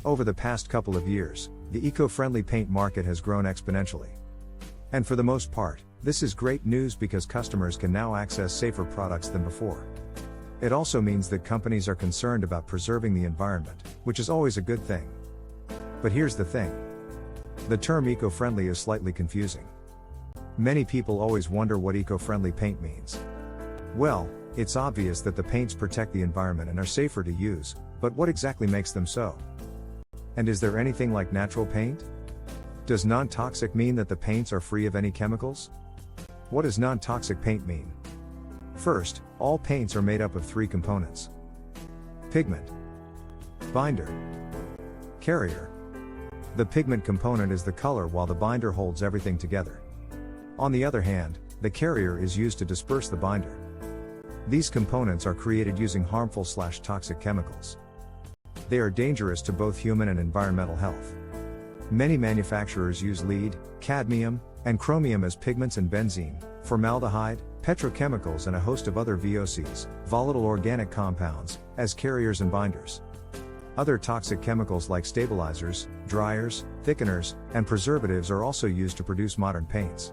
Over the past couple of years, the eco-friendly paint market has grown exponentially. And for the most part, this is great news because customers can now access safer products than before. It also means that companies are concerned about preserving the environment, which is always a good thing. But here's the thing. The term eco-friendly is slightly confusing. Many people always wonder what eco-friendly paint means. Well, it's obvious that the paints protect the environment and are safer to use, but what exactly makes them so? And is there anything like natural paint? Does non-toxic mean that the paints are free of any chemicals? What does non-toxic paint mean? First, all paints are made up of three components: pigment, binder, carrier. The pigment component is the color while the binder holds everything together. On the other hand, the carrier is used to disperse the binder. These components are created using harmful/toxic chemicals. They are dangerous to both human and environmental health. Many manufacturers use lead, cadmium, and chromium as pigments and benzene, formaldehyde, petrochemicals and a host of other VOCs, volatile organic compounds, as carriers and binders. Other toxic chemicals like stabilizers, dryers, thickeners, and preservatives are also used to produce modern paints.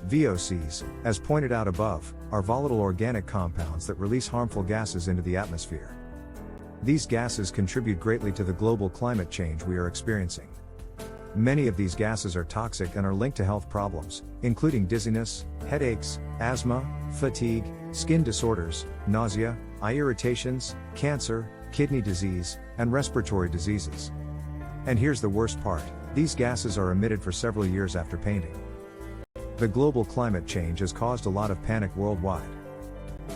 VOCs, as pointed out above, are volatile organic compounds that release harmful gases into the atmosphere. These gases contribute greatly to the global climate change we are experiencing. Many of these gases are toxic and are linked to health problems, including dizziness, headaches, asthma, fatigue, skin disorders, nausea, eye irritations, cancer, kidney disease, and respiratory diseases. And here's the worst part: these gases are emitted for several years after painting. The global climate change has caused a lot of panic worldwide.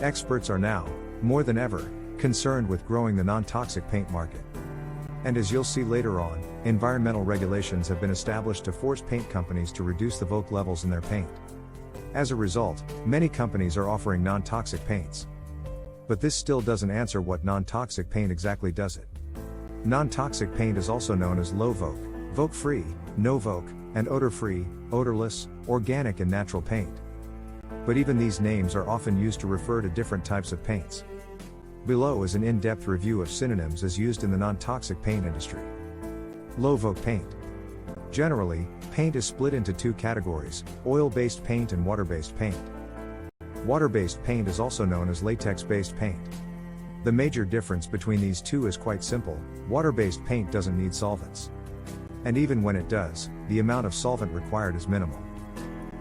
Experts are now, more than ever, concerned with growing the non-toxic paint market. And as you'll see later on, environmental regulations have been established to force paint companies to reduce the VOC levels in their paint. As a result, many companies are offering non-toxic paints. But this still doesn't answer what non-toxic paint exactly does it. Non-toxic paint is also known as low VOC, VOC-free, no VOC, and odor-free, odorless, organic and natural paint. But even these names are often used to refer to different types of paints. Below is an in-depth review of synonyms as used in the non-toxic paint industry. Low VOC paint. Generally, paint is split into two categories: oil-based paint and water-based paint. Water-based paint is also known as latex-based paint. The major difference between these two is quite simple: water-based paint doesn't need solvents. And even when it does, the amount of solvent required is minimal.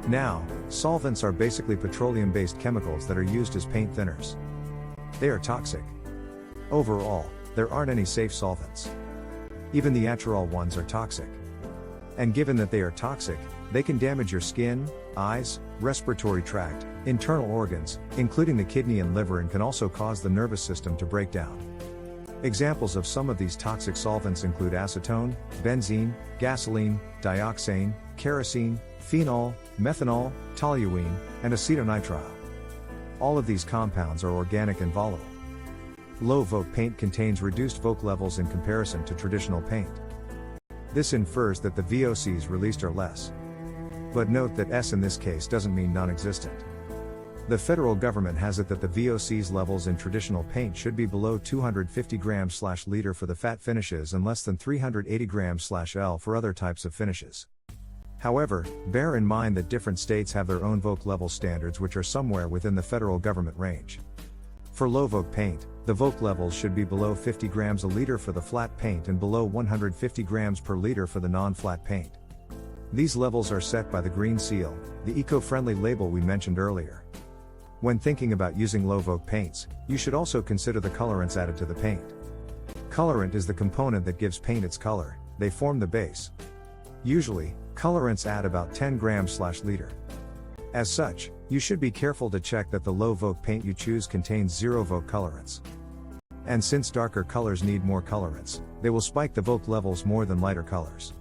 Now, solvents are basically petroleum-based chemicals that are used as paint thinners. They are toxic. Overall, there aren't any safe solvents. Even the natural ones are toxic. And given that they are toxic, they can damage your skin, eyes, respiratory tract, internal organs, including the kidney and liver, and can also cause the nervous system to break down. Examples of some of these toxic solvents include acetone, benzene, gasoline, dioxane, kerosene, phenol, methanol, toluene, and acetonitrile. All of these compounds are organic and volatile. Low VOC paint contains reduced VOC levels in comparison to traditional paint. This infers that the VOCs released are less. But note that S in this case doesn't mean non-existent. The federal government has it that the VOCs levels in traditional paint should be below 250 grams/liter for the fat finishes and less than 380 grams/L for other types of finishes. However, bear in mind that different states have their own VOC level standards which are somewhere within the federal government range. For low VOC paint, the VOC levels should be below 50 grams a liter for the flat paint and below 150 grams per liter for the non-flat paint. These levels are set by the Green Seal, the eco-friendly label we mentioned earlier. When thinking about using low VOC paints, you should also consider the colorants added to the paint. Colorant is the component that gives paint its color; they form the base. Usually, colorants add about 10 grams/liter. As such, you should be careful to check that the low VOC paint you choose contains zero VOC colorants. And since darker colors need more colorants, they will spike the VOC levels more than lighter colors.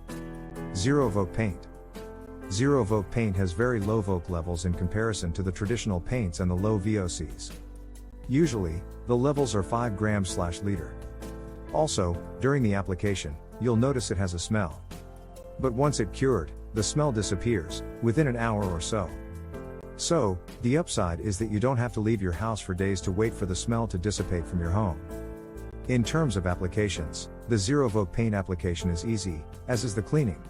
Zero VOC paint. Zero VOC paint has very low VOC levels in comparison to the traditional paints and the low VOCs. Usually, the levels are 5 grams/liter. Also, during the application, you'll notice it has a smell. But once it cured, the smell disappears, within an hour or so. So, the upside is that you don't have to leave your house for days to wait for the smell to dissipate from your home. In terms of applications, the zero-vote paint application is easy, as is the cleaning.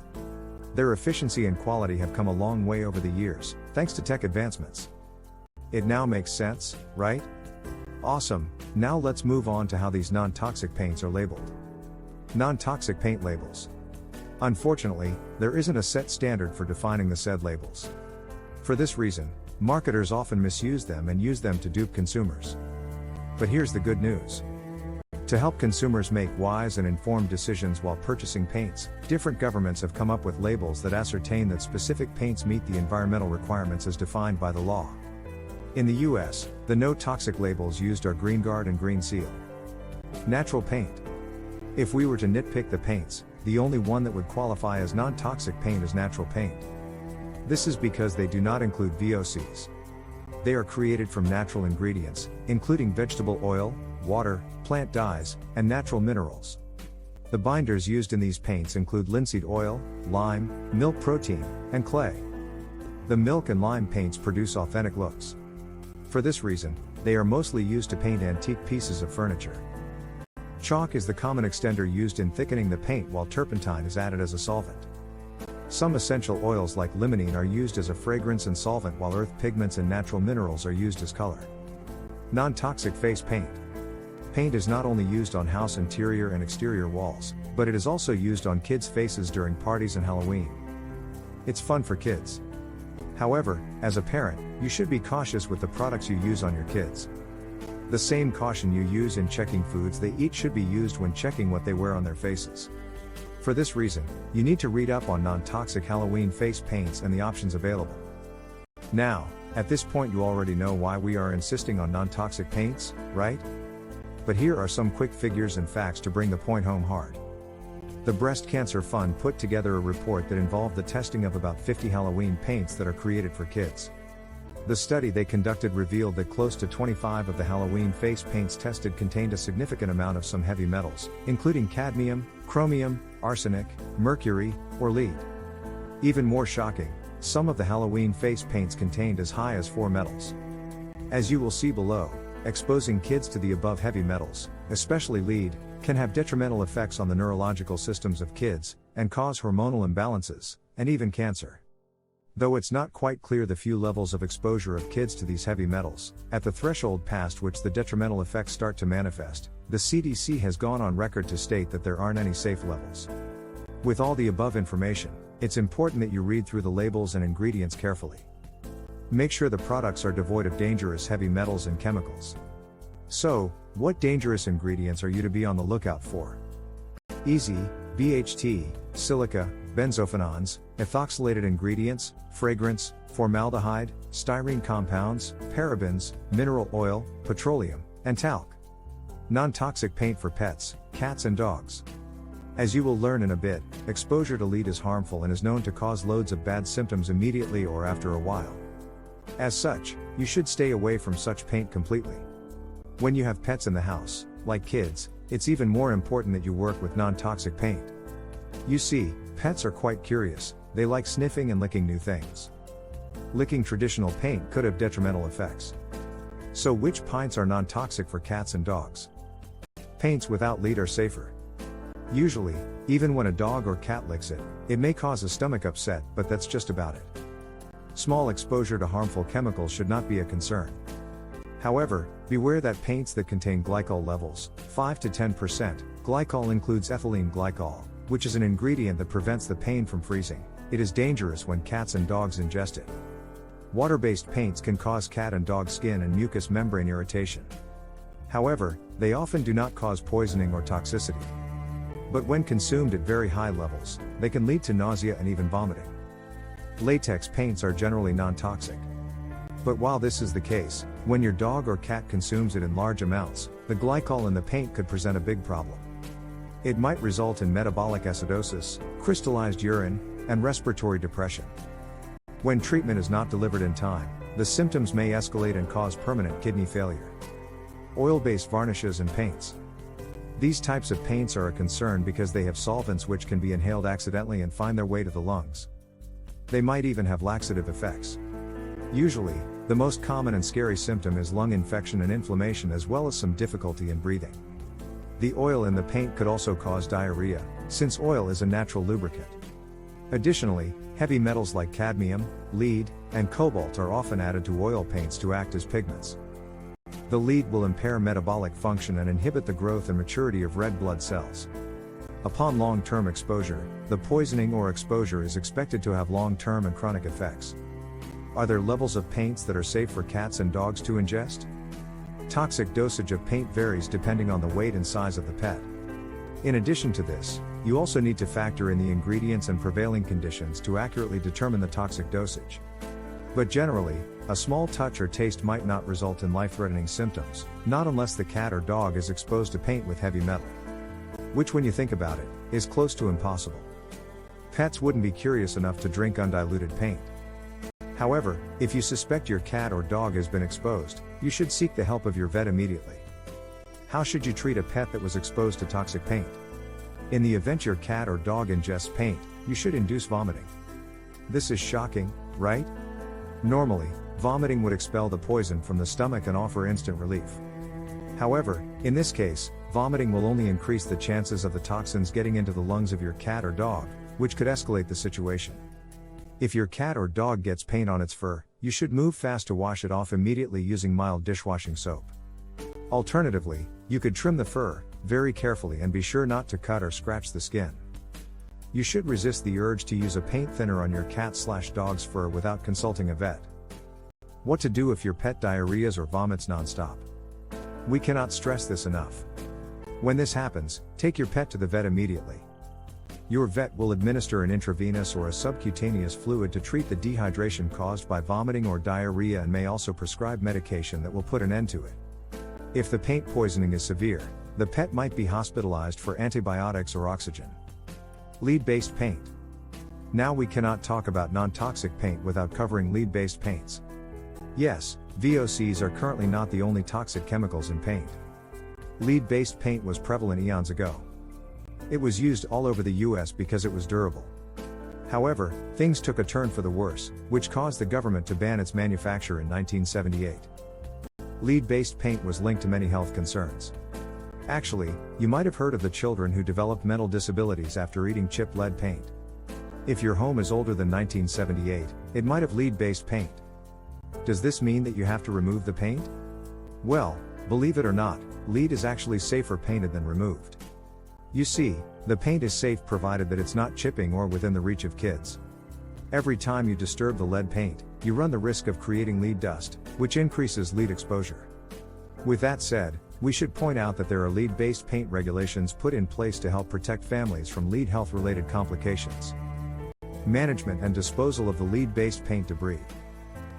Their efficiency and quality have come a long way over the years, thanks to tech advancements. It now makes sense, right? Awesome, now let's move on to how these non-toxic paints are labeled. Non-toxic paint labels. Unfortunately, there isn't a set standard for defining the said labels. For this reason, marketers often misuse them and use them to dupe consumers. But here's the good news. To help consumers make wise and informed decisions while purchasing paints, different governments have come up with labels that ascertain that specific paints meet the environmental requirements as defined by the law. In the US, the no toxic labels used are GreenGuard and Green Seal. Natural paint. If we were to nitpick the paints, the only one that would qualify as non-toxic paint is natural paint. This is because they do not include VOCs. They are created from natural ingredients, including vegetable oil, water, plant dyes, and natural minerals. The binders used in these paints include linseed oil, lime, milk protein, and clay. The milk and lime paints produce authentic looks. For this reason, they are mostly used to paint antique pieces of furniture. Chalk is the common extender used in thickening the paint, while turpentine is added as a solvent. Some essential oils like limonene are used as a fragrance and solvent, while earth pigments and natural minerals are used as color. Non-toxic face paint. Paint is not only used on house interior and exterior walls, but it is also used on kids' faces during parties and Halloween. It's fun for kids. However, as a parent, you should be cautious with the products you use on your kids. The same caution you use in checking foods they eat should be used when checking what they wear on their faces. For this reason, you need to read up on non-toxic Halloween face paints and the options available. Now, at this point you already know why we are insisting on non-toxic paints, right? But here are some quick figures and facts to bring the point home hard. The Breast Cancer Fund put together a report that involved the testing of about 50 Halloween paints that are created for kids. The study they conducted revealed that close to 25 of the Halloween face paints tested contained a significant amount of some heavy metals, including cadmium, chromium, arsenic, mercury, or lead. Even more shocking, some of the Halloween face paints contained as high as 4 metals. As you will see below, exposing kids to the above heavy metals, especially lead, can have detrimental effects on the neurological systems of kids, and cause hormonal imbalances, and even cancer. Though it's not quite clear the few levels of exposure of kids to these heavy metals, at the threshold past which the detrimental effects start to manifest, the CDC has gone on record to state that there aren't any safe levels. With all the above information, it's important that you read through the labels and ingredients carefully. Make sure the products are devoid of dangerous heavy metals and chemicals. So, what dangerous ingredients are you to be on the lookout for? Easy, BHT, silica, benzophenols, ethoxylated ingredients, fragrance, formaldehyde, styrene compounds, parabens, mineral oil, petroleum, and talc. Non-toxic paint for pets, cats and dogs. As you will learn in a bit, exposure to lead is harmful and is known to cause loads of bad symptoms immediately or after a while. As such, you should stay away from such paint completely. When you have pets in the house, like kids, it's even more important that you work with non-toxic paint. You see, pets are quite curious, they like sniffing and licking new things. Licking traditional paint could have detrimental effects. So which paints are non-toxic for cats and dogs? Paints without lead are safer. Usually, even when a dog or cat licks it, it may cause a stomach upset, but that's just about it. Small exposure to harmful chemicals should not be a concern. However, beware that paints that contain glycol levels, 5 to 10%, glycol includes ethylene glycol, which is an ingredient that prevents the paint from freezing. It is dangerous when cats and dogs ingest it. Water-based paints can cause cat and dog skin and mucous membrane irritation. However, they often do not cause poisoning or toxicity. But when consumed at very high levels, they can lead to nausea and even vomiting. Latex paints are generally non-toxic. But while this is the case, when your dog or cat consumes it in large amounts, the glycol in the paint could present a big problem. It might result in metabolic acidosis, crystallized urine, and respiratory depression. When treatment is not delivered in time, the symptoms may escalate and cause permanent kidney failure. Oil-based varnishes and paints. These types of paints are a concern because they have solvents which can be inhaled accidentally and find their way to the lungs. They might even have laxative effects. Usually, the most common and scary symptom is lung infection and inflammation, as well as some difficulty in breathing. The oil in the paint could also cause diarrhea, since oil is a natural lubricant. Additionally, heavy metals like cadmium, lead, and cobalt are often added to oil paints to act as pigments. The lead will impair metabolic function and inhibit the growth and maturity of red blood cells. Upon long-term exposure, the poisoning or exposure is expected to have long-term and chronic effects. Are there levels of paints that are safe for cats and dogs to ingest? Toxic dosage of paint varies depending on the weight and size of the pet. In addition to this, you also need to factor in the ingredients and prevailing conditions to accurately determine the toxic dosage. But generally, a small touch or taste might not result in life-threatening symptoms, not unless the cat or dog is exposed to paint with heavy metal. Which, when you think about it, is close to impossible. Pets wouldn't be curious enough to drink undiluted paint. However, if you suspect your cat or dog has been exposed, you should seek the help of your vet immediately. How should you treat a pet that was exposed to toxic paint? In the event your cat or dog ingests paint, you should induce vomiting. This is shocking, right? Normally, vomiting would expel the poison from the stomach and offer instant relief. However, in this case, vomiting will only increase the chances of the toxins getting into the lungs of your cat or dog, which could escalate the situation. If your cat or dog gets paint on its fur, you should move fast to wash it off immediately using mild dishwashing soap. Alternatively, you could trim the fur very carefully and be sure not to cut or scratch the skin. You should resist the urge to use a paint thinner on your cat/dog's fur without consulting a vet. What to do if your pet diarrheas or vomits nonstop? We cannot stress this enough. When this happens, take your pet to the vet immediately. Your vet will administer an intravenous or a subcutaneous fluid to treat the dehydration caused by vomiting or diarrhea and may also prescribe medication that will put an end to it. If the paint poisoning is severe, the pet might be hospitalized for antibiotics or oxygen. Lead-based paint. Now we cannot talk about non-toxic paint without covering lead-based paints. Yes, VOCs are currently not the only toxic chemicals in paint. Lead-based paint was prevalent eons ago. It was used all over the US because it was durable. However, things took a turn for the worse, which caused the government to ban its manufacture in 1978. Lead-based paint was linked to many health concerns. Actually, you might have heard of the children who developed mental disabilities after eating chipped lead paint. If your home is older than 1978, it might have lead-based paint. Does this mean that you have to remove the paint? Well, believe it or not, lead is actually safer painted than removed. You see, the paint is safe provided that it's not chipping or within the reach of kids. Every time you disturb the lead paint, you run the risk of creating lead dust, which increases lead exposure. With that said, we should point out that there are lead-based paint regulations put in place to help protect families from lead health-related complications. Management and disposal of the lead-based paint debris.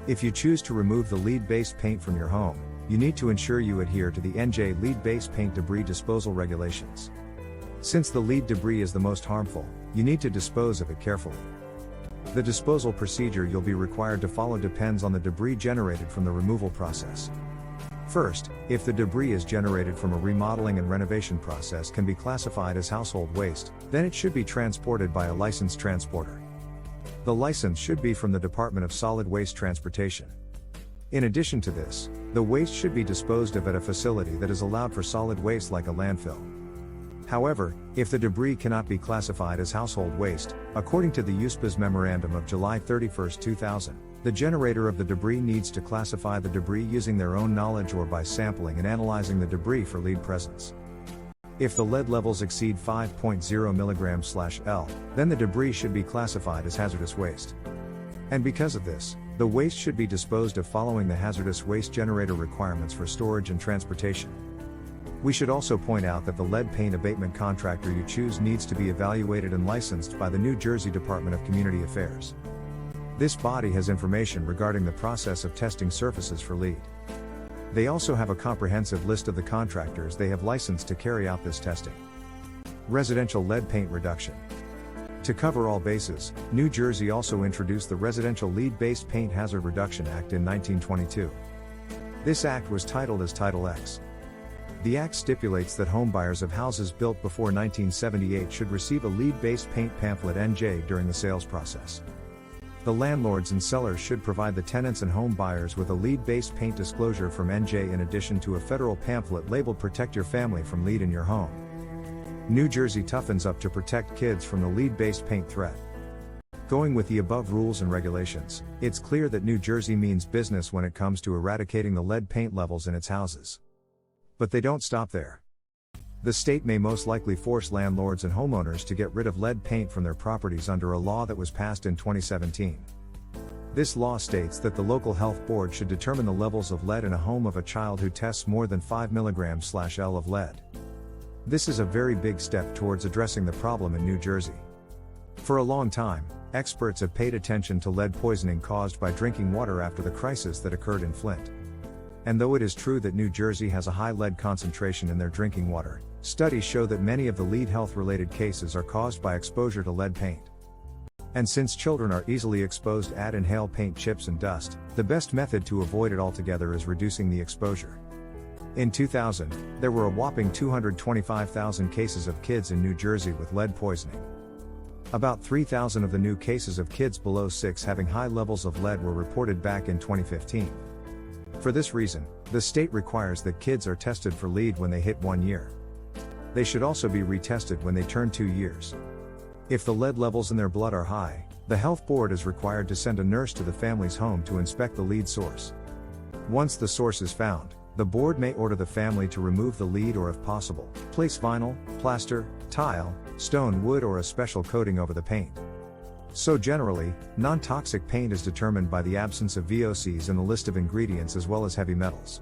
If you choose to remove the lead-based paint from your home, you need to ensure you adhere to the NJ lead-based paint debris disposal regulations. Since the lead debris is the most harmful, you need to dispose of it carefully. The disposal procedure you'll be required to follow depends on the debris generated from the removal process. First, if the debris is generated from a remodeling and renovation process can be classified as household waste, then it should be transported by a licensed transporter. The license should be from the Department of Solid Waste Transportation. In addition to this, the waste should be disposed of at a facility that is allowed for solid waste like a landfill. However, if the debris cannot be classified as household waste, according to the USPA's memorandum of July 31, 2000, the generator of the debris needs to classify the debris using their own knowledge or by sampling and analyzing the debris for lead presence. If the lead levels exceed 5.0 mg/L, then the debris should be classified as hazardous waste. And because of this, the waste should be disposed of following the hazardous waste generator requirements for storage and transportation. We should also point out that the lead paint abatement contractor you choose needs to be evaluated and licensed by the New Jersey Department of Community Affairs. This body has information regarding the process of testing surfaces for lead. They also have a comprehensive list of the contractors they have licensed to carry out this testing. Residential lead paint reduction. To cover all bases, New Jersey also introduced the Residential Lead-Based Paint Hazard Reduction Act in 1922. This act was titled as Title X. The Act stipulates that homebuyers of houses built before 1978 should receive a lead-based paint pamphlet NJ during the sales process. The landlords and sellers should provide the tenants and home buyers with a lead-based paint disclosure from NJ in addition to a federal pamphlet labeled "Protect Your Family from Lead in Your Home." New Jersey toughens up to protect kids from the lead-based paint threat. Going with the above rules and regulations, it's clear that New Jersey means business when it comes to eradicating the lead paint levels in its houses. But they don't stop there. The state may most likely force landlords and homeowners to get rid of lead paint from their properties under a law that was passed in 2017. This law states that the local health board should determine the levels of lead in a home of a child who tests more than 5 mg/L of lead. This is a very big step towards addressing the problem in New Jersey. For a long time, experts have paid attention to lead poisoning caused by drinking water after the crisis that occurred in Flint. And though it is true that New Jersey has a high lead concentration in their drinking water, studies show that many of the lead health-related cases are caused by exposure to lead paint. And since children are easily exposed to inhale paint chips and dust, the best method to avoid it altogether is reducing the exposure. In 2000, there were a whopping 225,000 cases of kids in New Jersey with lead poisoning. About 3,000 of the new cases of kids below 6 having high levels of lead were reported back in 2015. For this reason, the state requires that kids are tested for lead when they hit 1 year. They should also be retested when they turn 2 years. If the lead levels in their blood are high, the health board is required to send a nurse to the family's home to inspect the lead source. Once the source is found, the board may order the family to remove the lead or, if possible, place vinyl, plaster, tile, stone, wood, or a special coating over the paint. So generally, non-toxic paint is determined by the absence of VOCs in the list of ingredients as well as heavy metals.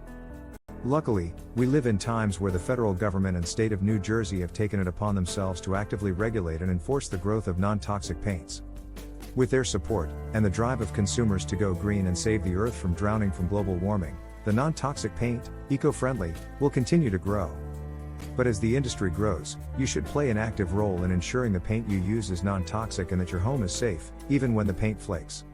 Luckily, we live in times where the federal government and state of New Jersey have taken it upon themselves to actively regulate and enforce the growth of non-toxic paints. With their support, and the drive of consumers to go green and save the earth from drowning from global warming, the non-toxic paint, eco-friendly, will continue to grow. But as the industry grows, you should play an active role in ensuring the paint you use is non-toxic and that your home is safe, even when the paint flakes.